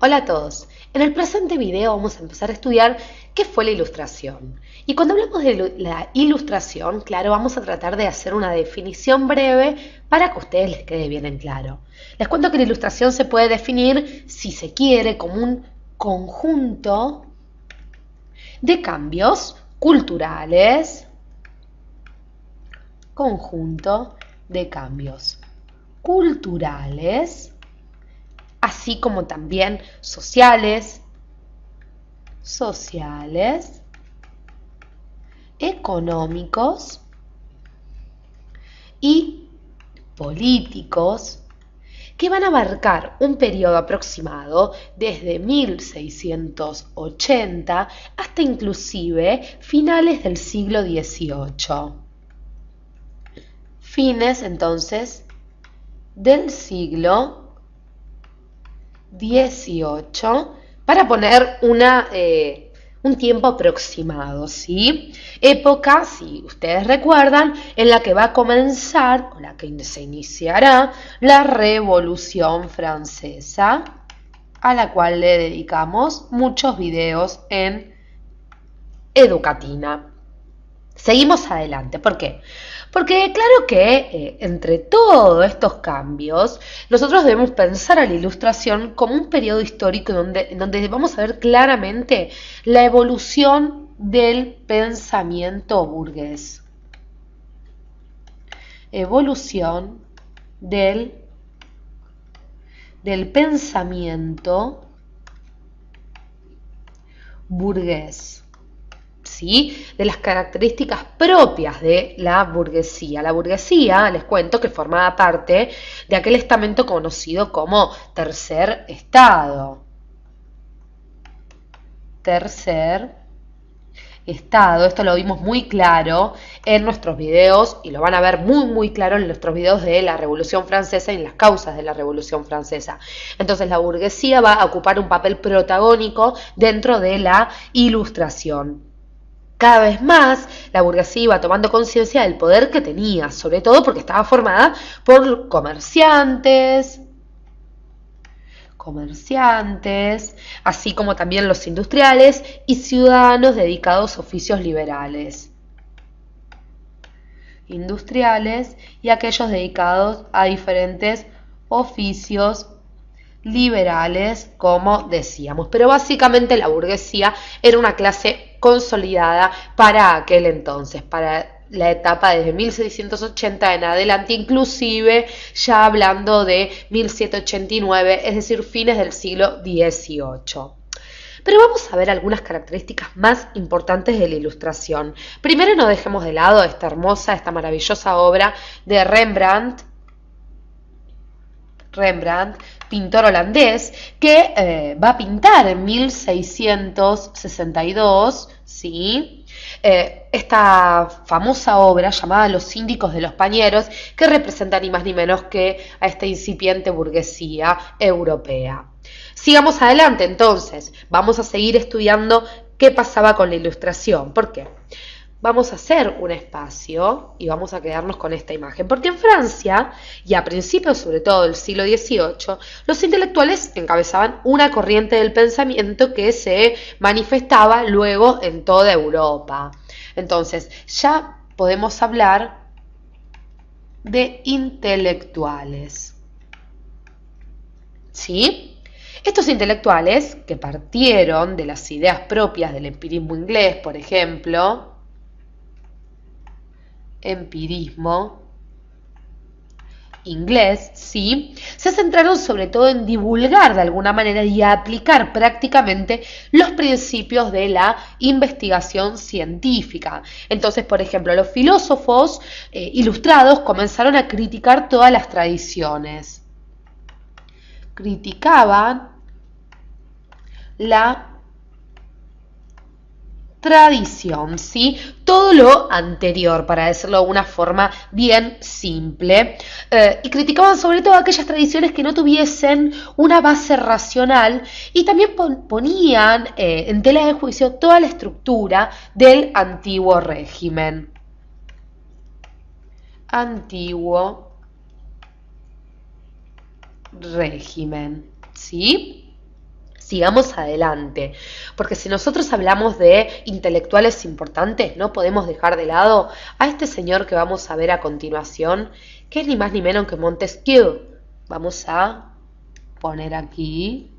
Hola a todos. En el presente video vamos a empezar a estudiar qué fue la ilustración. Y cuando hablamos de la ilustración, claro, vamos a tratar de hacer una definición breve para que a ustedes les quede bien en claro. Les cuento que la ilustración se puede definir, si se quiere, como un conjunto de cambios culturales, así como también sociales, económicos y políticos que van a abarcar un periodo aproximado desde 1680 hasta inclusive finales del siglo XVIII. Fines entonces del siglo XVIII para poner un tiempo aproximado, ¿sí? Época, si ustedes recuerdan, en la que va a comenzar, o la que se iniciará, la Revolución Francesa, a la cual le dedicamos muchos videos en Educatina. Seguimos adelante, ¿por qué? Porque claro que entre todos estos cambios, nosotros debemos pensar a la ilustración como un periodo histórico en donde vamos a ver claramente la evolución del pensamiento burgués. Evolución del pensamiento burgués. ¿Sí? De las características propias de la burguesía. La burguesía, les cuento, que formaba parte de aquel estamento conocido como tercer estado. Tercer estado, esto lo vimos muy claro en nuestros videos y lo van a ver muy claro en nuestros videos de la Revolución Francesa y en las causas de la Revolución Francesa. Entonces la burguesía va a ocupar un papel protagónico dentro de la ilustración. Cada vez más la burguesía iba tomando conciencia del poder que tenía, sobre todo porque estaba formada por comerciantes, así como también los industriales y ciudadanos dedicados a oficios liberales. Industriales y aquellos dedicados a diferentes oficios liberales, como decíamos. Pero básicamente la burguesía era una clase consolidada para aquel entonces, para la etapa desde 1680 en adelante, inclusive ya hablando de 1789, es decir, fines del siglo XVIII. Pero vamos a ver algunas características más importantes de la ilustración. Primero, no dejemos de lado esta maravillosa obra de Rembrandt, pintor holandés, que va a pintar en 1662, ¿sí? Esta famosa obra llamada Los Síndicos de los Pañeros, que representa ni más ni menos que a esta incipiente burguesía europea. Sigamos adelante entonces, vamos a seguir estudiando qué pasaba con la ilustración. ¿Por qué? Vamos a hacer un espacio y vamos a quedarnos con esta imagen, porque en Francia, y a principios sobre todo del siglo XVIII, los intelectuales encabezaban una corriente del pensamiento que se manifestaba luego en toda Europa. Entonces, ya podemos hablar de intelectuales. ¿Sí? Estos intelectuales, que partieron de las ideas propias del empirismo inglés, por ejemplo, empirismo inglés, ¿sí? Se centraron sobre todo en divulgar de alguna manera y aplicar prácticamente los principios de la investigación científica. Entonces, por ejemplo, los filósofos ilustrados comenzaron a criticar todas las tradiciones. Criticaban la tradición, ¿sí? Todo lo anterior, para decirlo de una forma bien simple, y criticaban sobre todo aquellas tradiciones que no tuviesen una base racional y también ponían en tela de juicio toda la estructura del antiguo régimen. ¿Sí? Sigamos adelante, porque si nosotros hablamos de intelectuales importantes, no podemos dejar de lado a este señor que vamos a ver a continuación, que es ni más ni menos que Montesquieu. Vamos a poner aquí.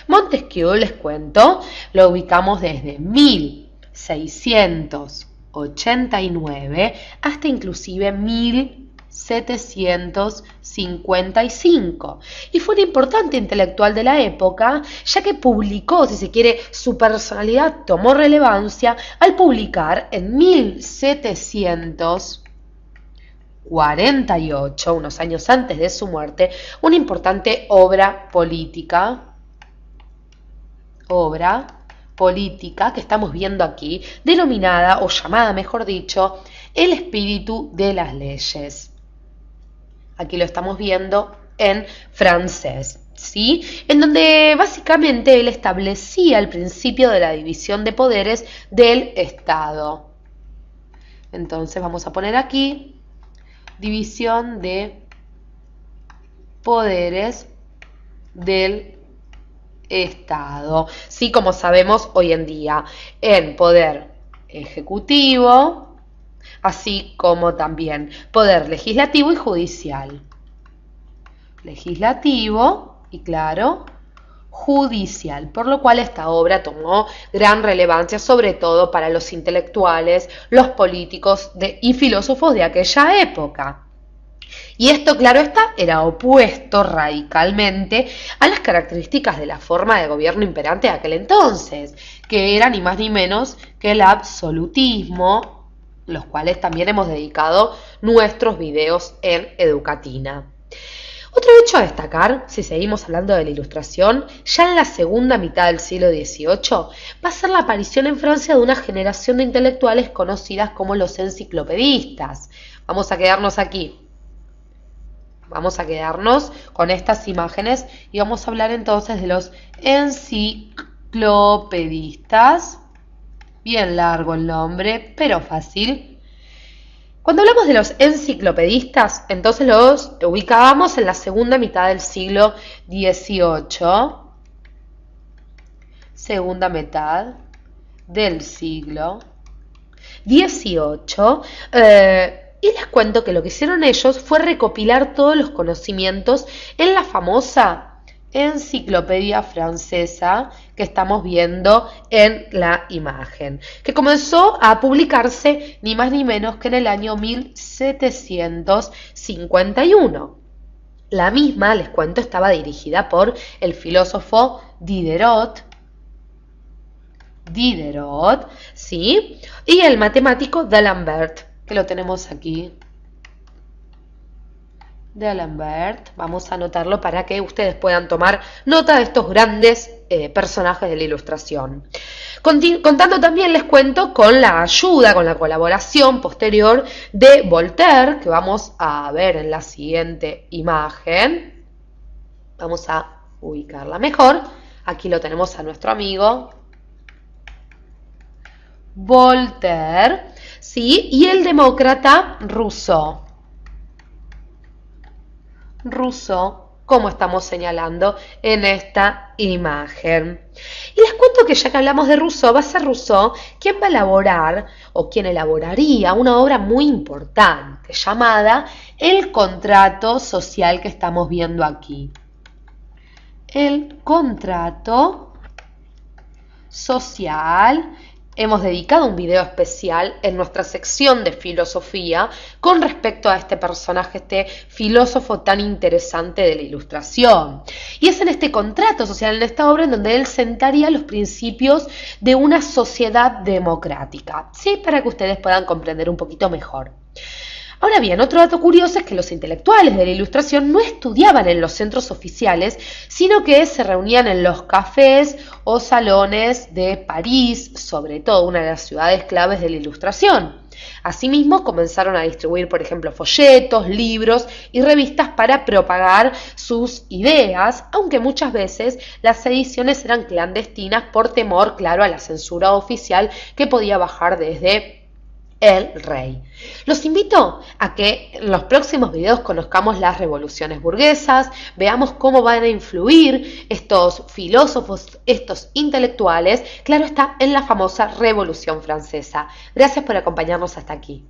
Montesquieu, les cuento, lo ubicamos desde 1689 hasta inclusive 1755, y fue un importante intelectual de la época, ya que publicó, si se quiere, su personalidad tomó relevancia al publicar en 1748, unos años antes de su muerte, una importante obra política que estamos viendo aquí, denominada o llamada, mejor dicho, El espíritu de las leyes. Aquí lo estamos viendo en francés, ¿sí? En donde básicamente él establecía el principio de la división de poderes del Estado. Entonces vamos a poner aquí división de poderes del Estado. Sí, como sabemos hoy en día, en poder ejecutivo, así como también poder legislativo y judicial. Legislativo y, claro, judicial, por lo cual esta obra tomó gran relevancia, sobre todo para los intelectuales, los políticos y filósofos de aquella época. Y esto, claro está, era opuesto radicalmente a las características de la forma de gobierno imperante de aquel entonces, que era ni más ni menos que el absolutismo, los cuales también hemos dedicado nuestros videos en Educatina. Otro hecho a destacar, si seguimos hablando de la Ilustración, ya en la segunda mitad del siglo XVIII va a ser la aparición en Francia de una generación de intelectuales conocidas como los enciclopedistas. Vamos a quedarnos aquí. Vamos a quedarnos con estas imágenes y vamos a hablar entonces de los enciclopedistas. Bien largo el nombre, pero fácil. Cuando hablamos de los enciclopedistas, entonces los ubicábamos en la segunda mitad del siglo XVIII. Segunda mitad del siglo XVIII. Y les cuento que lo que hicieron ellos fue recopilar todos los conocimientos en la famosa enciclopedia francesa que estamos viendo en la imagen, que comenzó a publicarse ni más ni menos que en el año 1751. La misma, les cuento, estaba dirigida por el filósofo Diderot, ¿sí? Y el matemático D'Alembert, que lo tenemos aquí. D'Alembert, vamos a anotarlo para que ustedes puedan tomar nota de estos grandes personajes de la Ilustración. Contando también, les cuento, con la ayuda, con la colaboración posterior de Voltaire, que vamos a ver en la siguiente imagen. Vamos a ubicarla mejor. Aquí lo tenemos a nuestro amigo Voltaire, ¿sí? Y el demócrata Rousseau, como estamos señalando en esta imagen. Y les cuento que ya que hablamos de Rousseau, va a ser Rousseau quien va a elaborar, o quien elaboraría, una obra muy importante llamada El contrato social, que estamos viendo aquí. El contrato social. Hemos dedicado un video especial en nuestra sección de filosofía con respecto a este personaje, este filósofo tan interesante de la Ilustración. Y es en este contrato social, en esta obra, en donde él sentaría los principios de una sociedad democrática, ¿sí? Para que ustedes puedan comprender un poquito mejor. Ahora bien, otro dato curioso es que los intelectuales de la Ilustración no estudiaban en los centros oficiales, sino que se reunían en los cafés o salones de París, sobre todo una de las ciudades claves de la Ilustración. Asimismo, comenzaron a distribuir, por ejemplo, folletos, libros y revistas para propagar sus ideas, aunque muchas veces las ediciones eran clandestinas por temor, claro, a la censura oficial que podía bajar desde el rey. Los invito a que en los próximos videos conozcamos las revoluciones burguesas, veamos cómo van a influir estos filósofos, estos intelectuales, claro está, en la famosa Revolución Francesa. Gracias por acompañarnos hasta aquí.